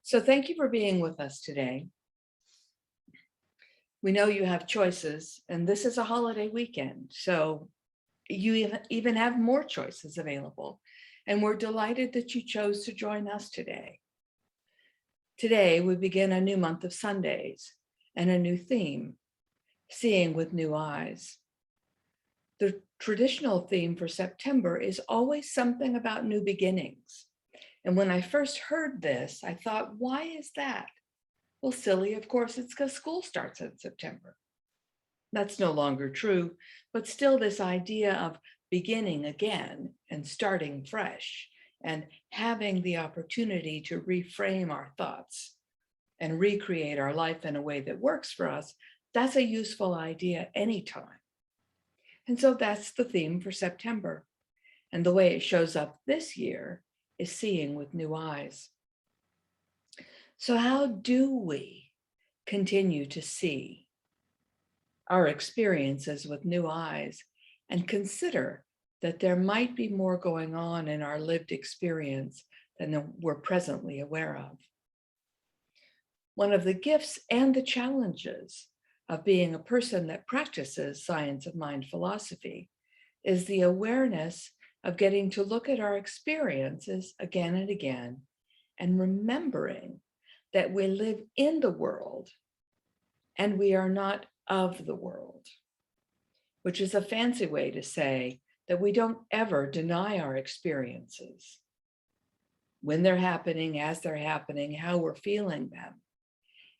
So thank you for being with us today. We know you have choices, and this is a holiday weekend, so you even have more choices available. And we're delighted that you chose to join us today. Today, we begin a new month of Sundays and a new theme, Seeing with New Eyes. The traditional theme for September is always something about new beginnings. And when I first heard this, I thought, why is that? Well, silly, of course, it's because school starts in September. That's no longer true, but still this idea of beginning again and starting fresh and having the opportunity to reframe our thoughts and recreate our life in a way that works for us, that's a useful idea anytime. And so that's the theme for September. And the way it shows up this year is seeing with new eyes. So how do we continue to see our experiences with new eyes and consider that there might be more going on in our lived experience than we're presently aware of? One of the gifts and the challenges of being a person that practices science of mind philosophy is the awareness of getting to look at our experiences again and again and remembering that we live in the world and we are not of the world, which is a fancy way to say that we don't ever deny our experiences when they're happening, as they're happening, how we're feeling them.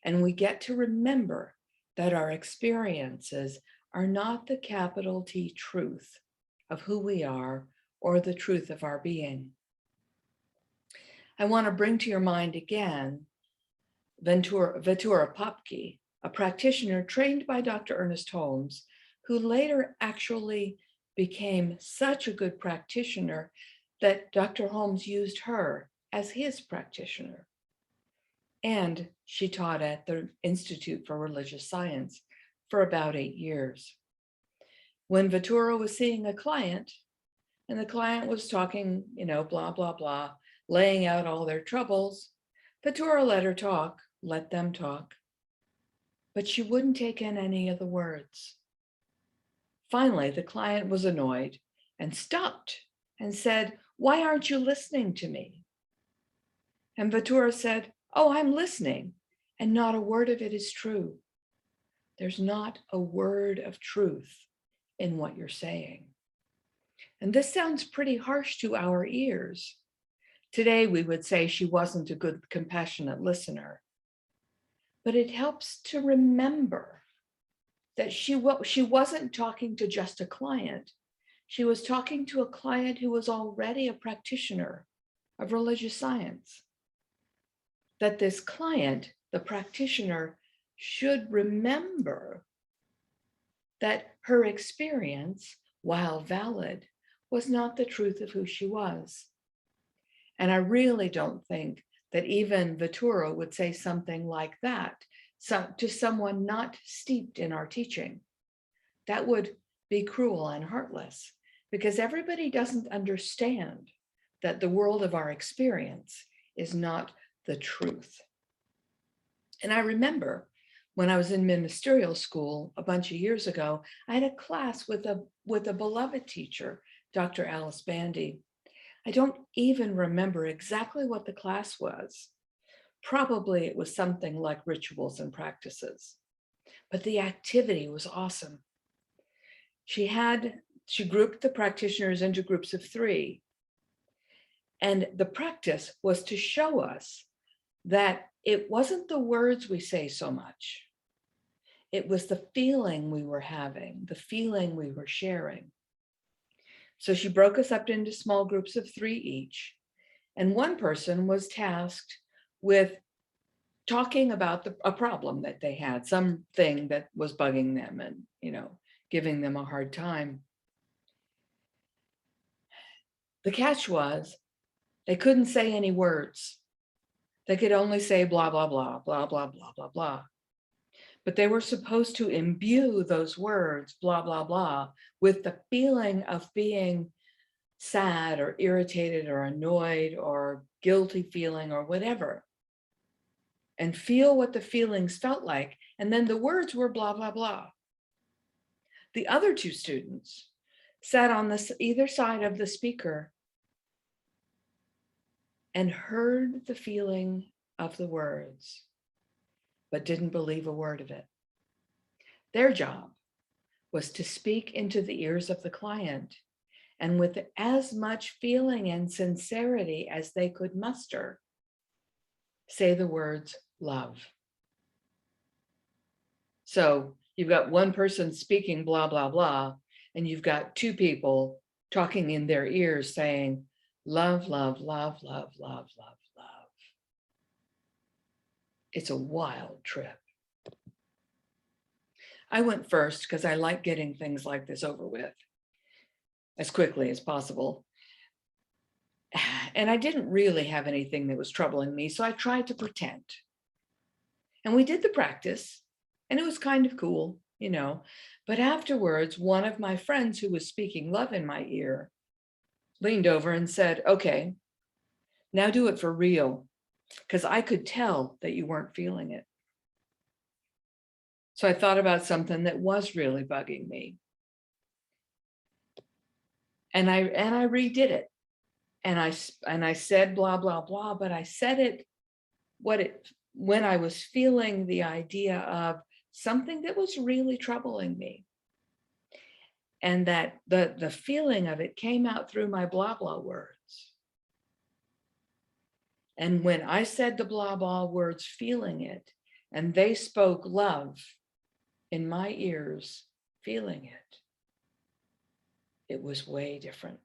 And we get to remember that our experiences are not the capital T truth of who we are or the truth of our being. I want to bring to your mind again Vitura Popke, a practitioner trained by Dr. Ernest Holmes, who later actually became such a good practitioner that Dr. Holmes used her as his practitioner. And she taught at the Institute for Religious Science for about 8 years. When Vitura was seeing a client, and the client was talking, blah, blah, blah, laying out all their troubles, Vitura let them talk, but she wouldn't take in any of the words. Finally, the client was annoyed and stopped and said, "Why aren't you listening to me?" And Vitura said, "Oh, I'm listening, and not a word of it is true. There's not a word of truth in what you're saying." And this sounds pretty harsh to our ears. Today, we would say she wasn't a good, compassionate listener. But it helps to remember that she wasn't talking to just a client. She was talking to a client who was already a practitioner of religious science. That this client, the practitioner, should remember that her experience, while valid, was not the truth of who she was. And I really don't think that even Vitura would say something like that to someone not steeped in our teaching. That would be cruel and heartless, because everybody doesn't understand that the world of our experience is not the truth. And I remember when I was in ministerial school a bunch of years ago, I had a class with a beloved teacher, Dr. Alice Bandy. I don't even remember exactly what the class was. Probably it was something like rituals and practices, but the activity was awesome. She grouped the practitioners into groups of 3. And the practice was to show us that it wasn't the words we say so much. It was the feeling we were having, the feeling we were sharing. So she broke us up into small groups of 3 each. And one person was tasked with talking about a problem that they had, something that was bugging them and, giving them a hard time. The catch was they couldn't say any words. They could only say blah, blah, blah, blah, blah, blah, blah, blah. But they were supposed to imbue those words, blah, blah, blah, with the feeling of being sad or irritated or annoyed or guilty feeling or whatever. and feel what the feelings felt like. And then the words were blah, blah, blah. The other two students sat on either side of the speaker and heard the feeling of the words, but didn't believe a word of it. Their job was to speak into the ears of the client, and with as much feeling and sincerity as they could muster, say the words love. So you've got one person speaking blah, blah, blah, and you've got two people talking in their ears saying love, love, love, love, love, love, love. It's a wild trip. I went first because I like getting things like this over with as quickly as possible. And I didn't really have anything that was troubling me, so I tried to pretend. And we did the practice, and it was kind of cool, you know. But afterwards, one of my friends who was speaking love in my ear leaned over and said, okay, now do it for real, because I could tell that you weren't feeling it. So I thought about something that was really bugging me. And I redid it. And I said blah, blah, blah, but I said it when I was feeling the idea of something that was really troubling me. And that the feeling of it came out through my blah, blah words. And when I said the blah, blah words, feeling it, and they spoke love in my ears, feeling it, it was way different.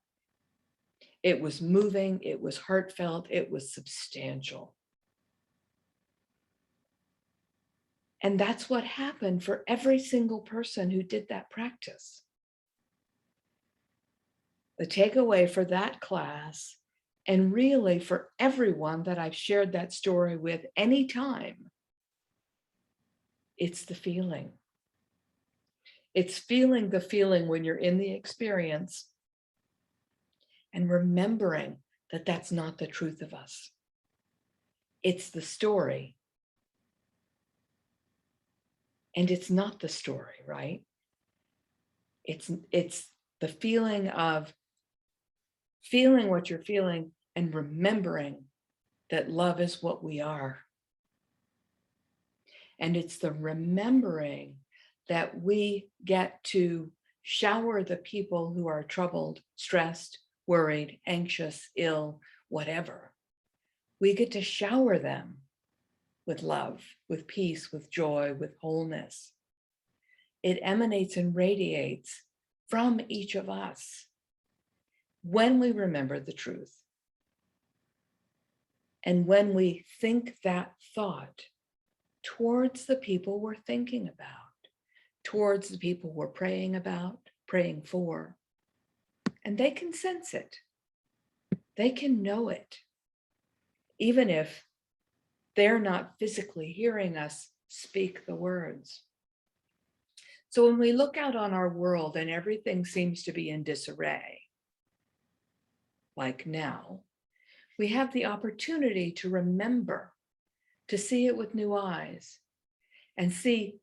It was moving, it was heartfelt, it was substantial. And that's what happened for every single person who did that practice. The takeaway for that class, and really for everyone that I've shared that story with anytime, it's the feeling. It's feeling the feeling when you're in the experience and remembering that that's not the truth of us. It's the story. And it's not the story, right? It's the feeling of feeling what you're feeling and remembering that love is what we are. And it's the remembering that we get to shower the people who are troubled, stressed, worried, anxious, ill, whatever. We get to shower them with love, with peace, with joy, with wholeness. It emanates and radiates from each of us when we remember the truth. And when we think that thought towards the people we're thinking about, towards the people we're praying about, praying for, and they can sense it. They can know it, even if they're not physically hearing us speak the words. So when we look out on our world and everything seems to be in disarray, like now, we have the opportunity to remember, to see it with new eyes, and see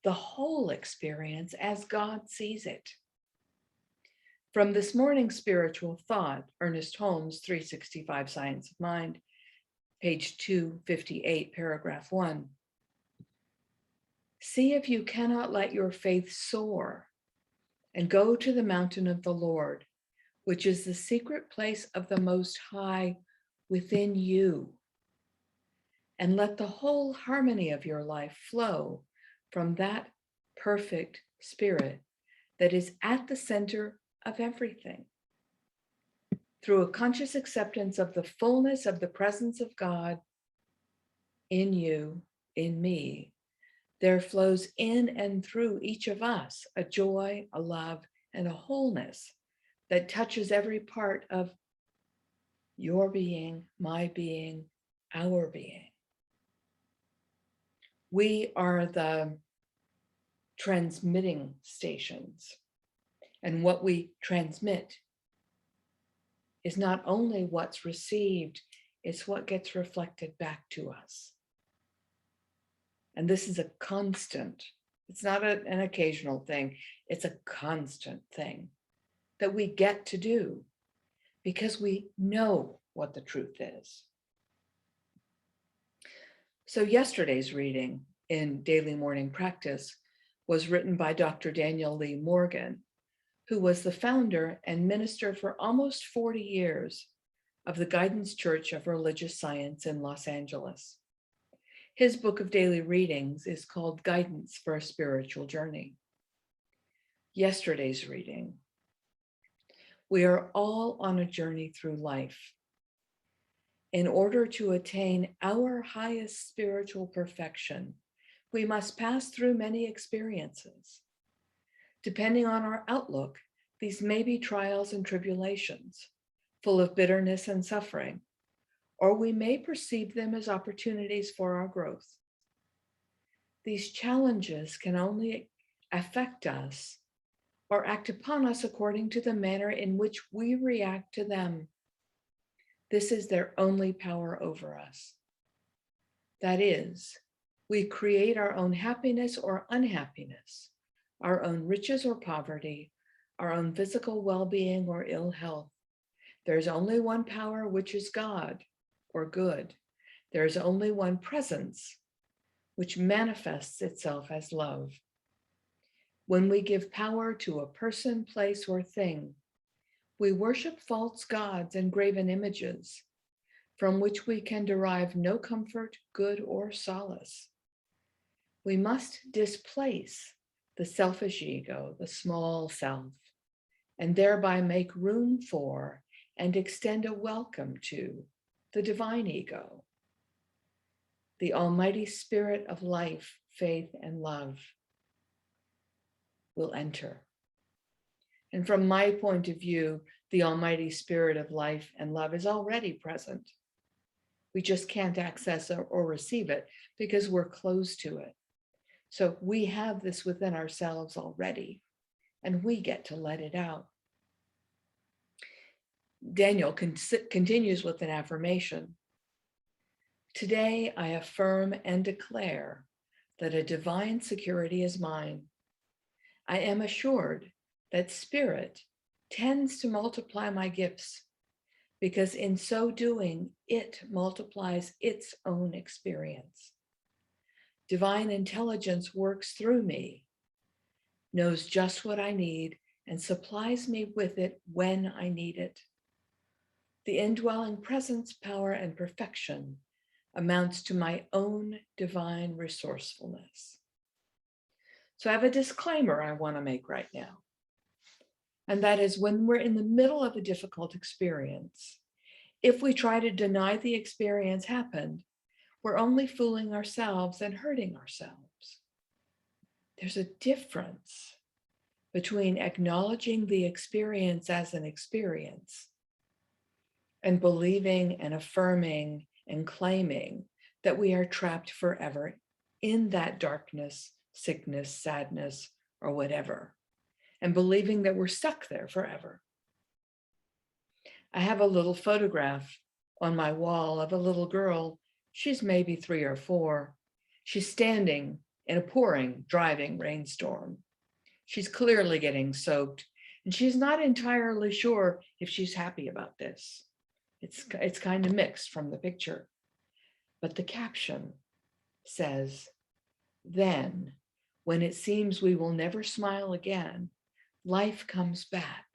the whole experience as God sees it. From this morning's spiritual thought, Ernest Holmes, 365 Science of Mind, page 258, paragraph 1. See if you cannot let your faith soar and go to the mountain of the Lord, which is the secret place of the Most High within you, and let the whole harmony of your life flow from that perfect spirit that is at the center of everything. Through a conscious acceptance of the fullness of the presence of God in you, in me, there flows in and through each of us a joy, a love, and a wholeness that touches every part of your being, my being, our being. We are the transmitting stations, and what we transmit is not only what's received, it's what gets reflected back to us. And this is a constant. It's not an occasional thing. It's a constant thing that we get to do because we know what the truth is. So yesterday's reading in Daily Morning Practice was written by Dr. Daniel Lee Morgan, who was the founder and minister for almost 40 years of the Guidance Church of Religious Science in Los Angeles. His book of daily readings is called Guidance for a Spiritual Journey. Yesterday's reading. We are all on a journey through life. In order to attain our highest spiritual perfection, we must pass through many experiences. Depending on our outlook, these may be trials and tribulations, full of bitterness and suffering, or we may perceive them as opportunities for our growth. These challenges can only affect us or act upon us according to the manner in which we react to them. This is their only power over us. That is, we create our own happiness or unhappiness, our own riches or poverty, our own physical well-being or ill health. There's only one power, which is God, or good. There is only one presence, which manifests itself as love. When we give power to a person, place, or thing, we worship false gods and graven images, from which we can derive no comfort, good, or solace. We must displace the selfish ego, the small self, and thereby make room for and extend a welcome to the divine ego, the Almighty Spirit of life, faith, and love will enter. And from my point of view, the Almighty Spirit of life and love is already present. We just can't access or receive it because we're closed to it. So we have this within ourselves already, and we get to let it out. Daniel continues with an affirmation. Today, I affirm and declare that a divine security is mine. I am assured that Spirit tends to multiply my gifts because in so doing, it multiplies its own experience. Divine intelligence works through me, knows just what I need, and supplies me with it when I need it. The indwelling presence, power, and perfection amounts to my own divine resourcefulness. So I have a disclaimer I want to make right now. And that is when we're in the middle of a difficult experience, if we try to deny the experience happened, we're only fooling ourselves and hurting ourselves. There's a difference between acknowledging the experience as an experience and believing and affirming and claiming that we are trapped forever in that darkness, sickness, sadness, or whatever, and believing that we're stuck there forever. I have a little photograph on my wall of a little girl. She's maybe 3 or 4. She's standing in a pouring, driving rainstorm. She's clearly getting soaked, and she's not entirely sure if she's happy about this. It's kind of mixed from the picture. But the caption says, then, when it seems we will never smile again, life comes back.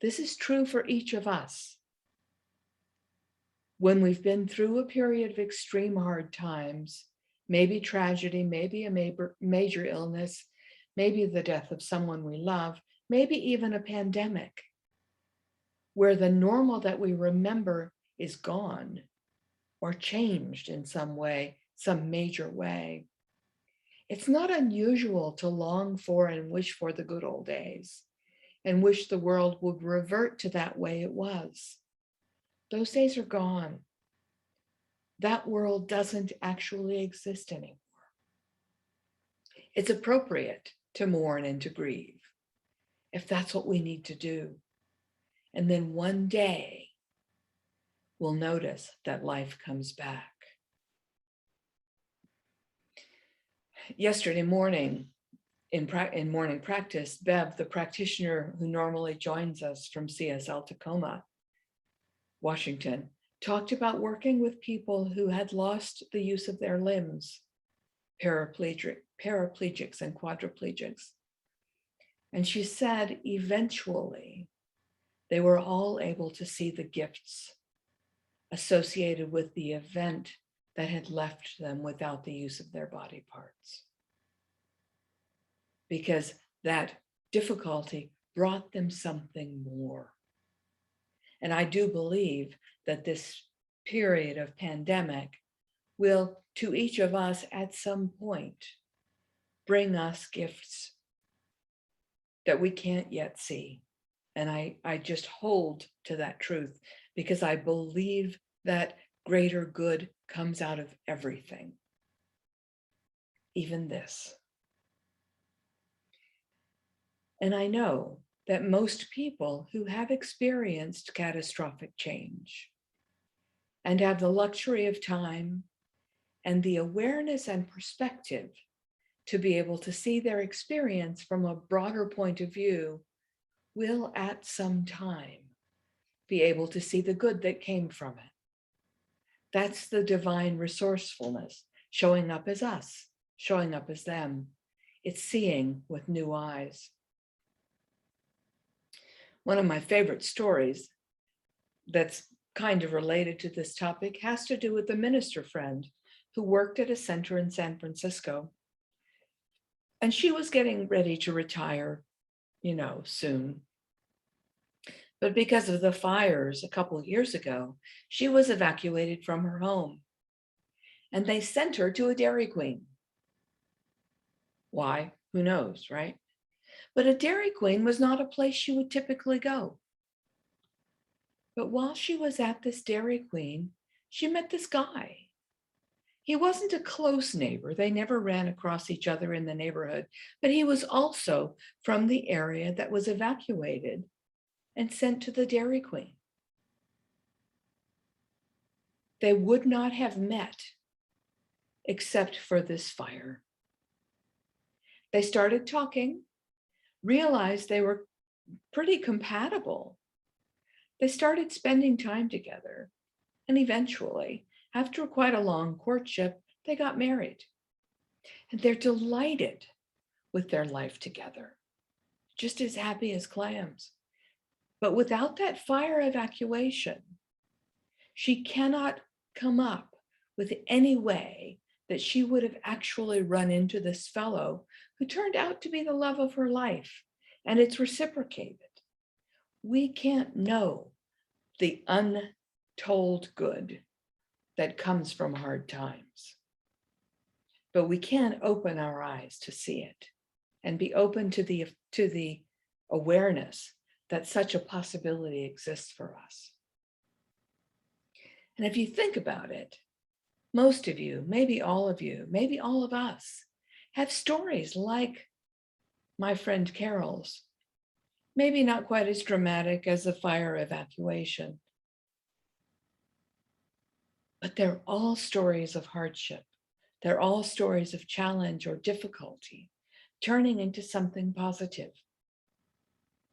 This is true for each of us. When we've been through a period of extreme hard times, maybe tragedy, maybe a major illness, maybe the death of someone we love, maybe even a pandemic, where the normal that we remember is gone or changed in some way, some major way. It's not unusual to long for and wish for the good old days and wish the world would revert to that way it was. Those days are gone. That world doesn't actually exist anymore. It's appropriate to mourn and to grieve if that's what we need to do. And then one day, we'll notice that life comes back. Yesterday morning, in morning practice, Bev, the practitioner who normally joins us from CSL Tacoma, Washington, talked about working with people who had lost the use of their limbs, paraplegics and quadriplegics. And she said eventually they were all able to see the gifts associated with the event that had left them without the use of their body parts. Because that difficulty brought them something more. And I do believe that this period of pandemic will, to each of us at some point, bring us gifts that we can't yet see. And I just hold to that truth because I believe that greater good comes out of everything, even this. And I know that most people who have experienced catastrophic change and have the luxury of time and the awareness and perspective to be able to see their experience from a broader point of view will at some time be able to see the good that came from it. That's the divine resourcefulness showing up as us, showing up as them. It's seeing with new eyes. One of my favorite stories that's kind of related to this topic has to do with a minister friend who worked at a center in San Francisco. And she was getting ready to retire, soon. But because of the fires a couple of years ago, she was evacuated from her home. And they sent her to a Dairy Queen. Why? Who knows, right? But a Dairy Queen was not a place she would typically go. But while she was at this Dairy Queen, she met this guy. He wasn't a close neighbor. They never ran across each other in the neighborhood, but he was also from the area that was evacuated and sent to the Dairy Queen. They would not have met except for this fire. They started talking, realized they were pretty compatible. They started spending time together, and eventually, after quite a long courtship, they got married. And they're delighted with their life together, just as happy as clams. But without that fire evacuation, she cannot come up with any way that she would have actually run into this fellow who turned out to be the love of her life, and it's reciprocated. We can't know the untold good that comes from hard times, but we can open our eyes to see it and be open to the awareness that such a possibility exists for us. And if you think about it, most of you, maybe all of you, maybe all of us, have stories like my friend Carol's, maybe not quite as dramatic as the fire evacuation, but they're all stories of hardship. They're all stories of challenge or difficulty, turning into something positive.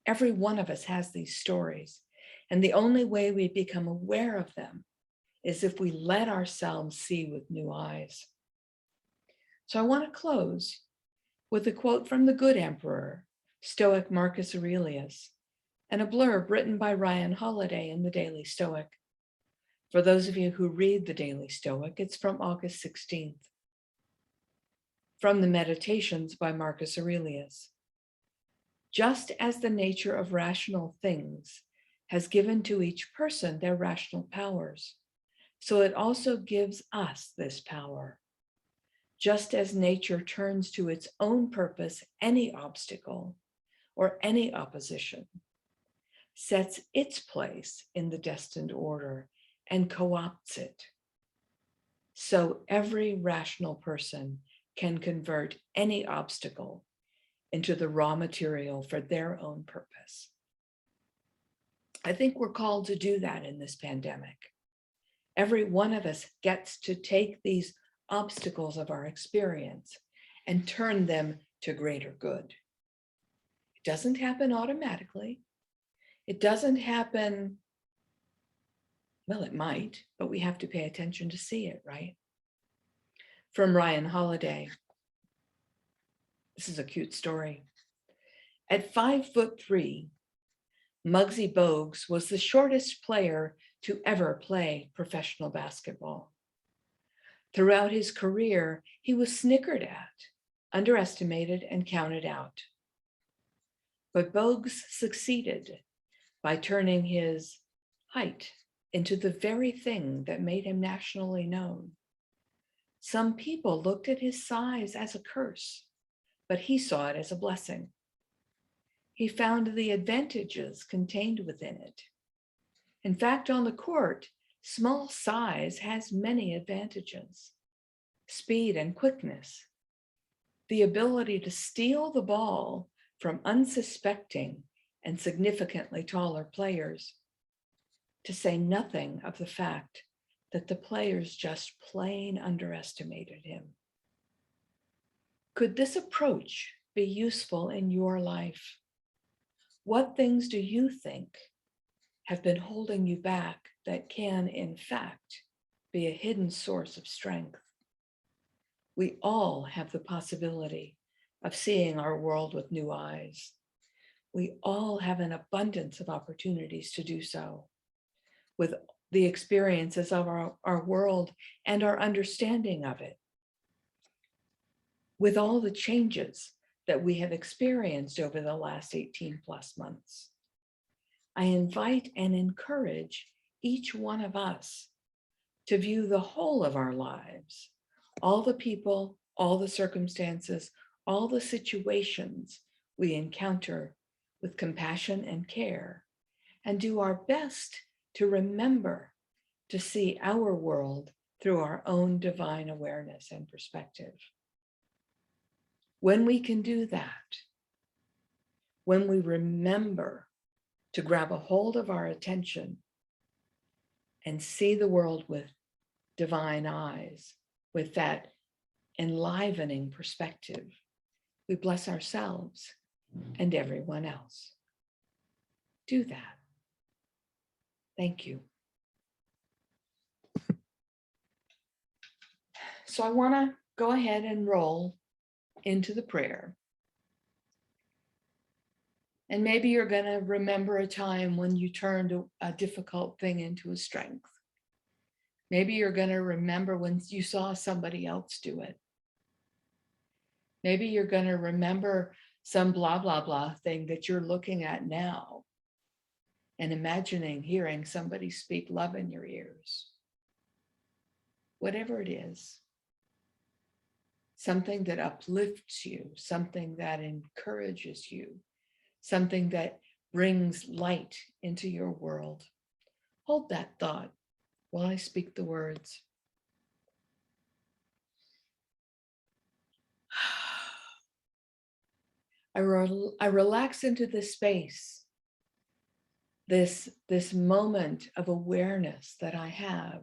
Every one of us has these stories, and the only way we become aware of them is if we let ourselves see with new eyes. So I want to close with a quote from the good emperor, Stoic Marcus Aurelius, and a blurb written by Ryan Holiday in the Daily Stoic. For those of you who read the Daily Stoic, it's from August 16th. From the Meditations by Marcus Aurelius. Just as the nature of rational things has given to each person their rational powers, so it also gives us this power. Just as nature turns to its own purpose any obstacle or any opposition, sets its place in the destined order and co-opts it, so every rational person can convert any obstacle into the raw material for their own purpose. I think we're called to do that in this pandemic. Every one of us gets to take these obstacles of our experience and turn them to greater good. It doesn't happen automatically. It doesn't happen, well, it might, but we have to pay attention to see it, right? From Ryan Holiday. This is a cute story. At 5'3", Muggsy Bogues was the shortest player to ever play professional basketball. Throughout his career, he was snickered at, underestimated, and counted out. But Bogues succeeded by turning his height into the very thing that made him nationally known. Some people looked at his size as a curse, but he saw it as a blessing. He found the advantages contained within it. In fact, on the court, small size has many advantages: speed and quickness, the ability to steal the ball from unsuspecting and significantly taller players, to say nothing of the fact that the players just plain underestimated him. Could this approach be useful in your life? What things do you think have been holding you back that can, in fact, be a hidden source of strength? We all have the possibility of seeing our world with new eyes. We all have an abundance of opportunities to do so, with the experiences of our world and our understanding of it. With all the changes that we have experienced over the last 18 plus months, I invite and encourage each one of us to view the whole of our lives, all the people, all the circumstances, all the situations we encounter with compassion and care, and do our best to remember to see our world through our own divine awareness and perspective. When we can do that, when we remember to grab a hold of our attention and see the world with divine eyes, with that enlivening perspective, we bless ourselves and everyone else. Do that. Thank you. So I want to go ahead and roll into the prayer. And maybe you're going to remember a time when you turned a difficult thing into a strength. Maybe you're going to remember when you saw somebody else do it. Maybe you're going to remember some blah, blah, blah thing that you're looking at now and imagining hearing somebody speak love in your ears. Whatever it is, something that uplifts you, something that encourages you, something that brings light into your world. Hold that thought while I speak the words. I relax into this space, this moment of awareness that I have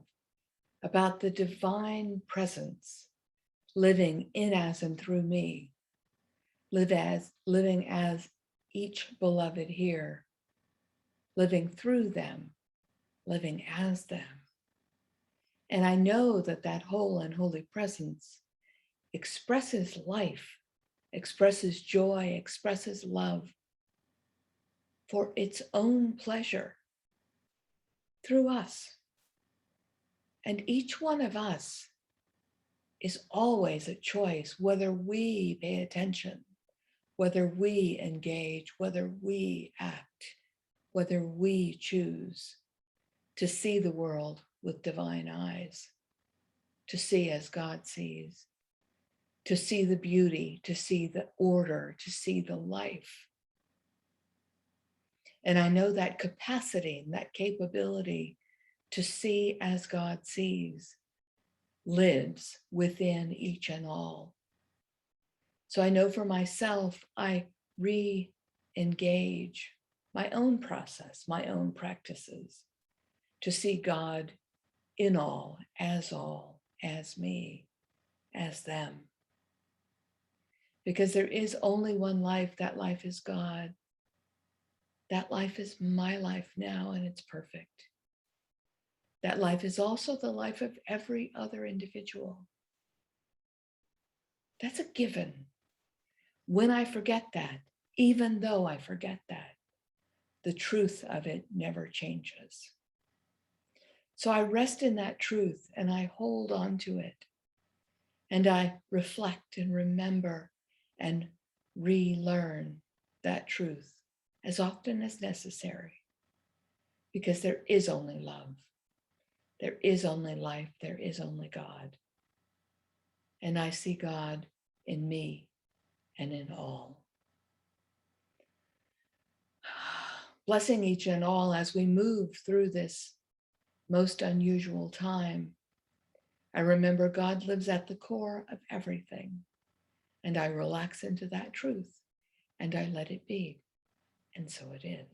about the divine presence living in, as, and through me, living as each beloved here, living through them, living as them. And I know that that whole and holy presence expresses life, expresses joy, expresses love for its own pleasure through us. And each one of us is always a choice, whether we pay attention, whether we engage, whether we act, whether we choose to see the world with divine eyes, to see as God sees, to see the beauty, to see the order, to see the life. And I know that capacity, that capability to see as God sees lives within each and all. So I know for myself, I re-engage my own process, my own practices, to see God in all, as me, as them. because there is only one life. That life is God. That life is my life now, and it's perfect. That life is also the life of every other individual. That's a given. When I forget that, even though I forget that, the truth of it never changes. So I rest in that truth and I hold on to it. And I reflect and remember and relearn that truth as often as necessary, because there is only love. There is only life. There is only God. And I see God in me and in all. Blessing each and all as we move through this most unusual time. I remember God lives at the core of everything, and I relax into that truth, and I let it be, and so it is.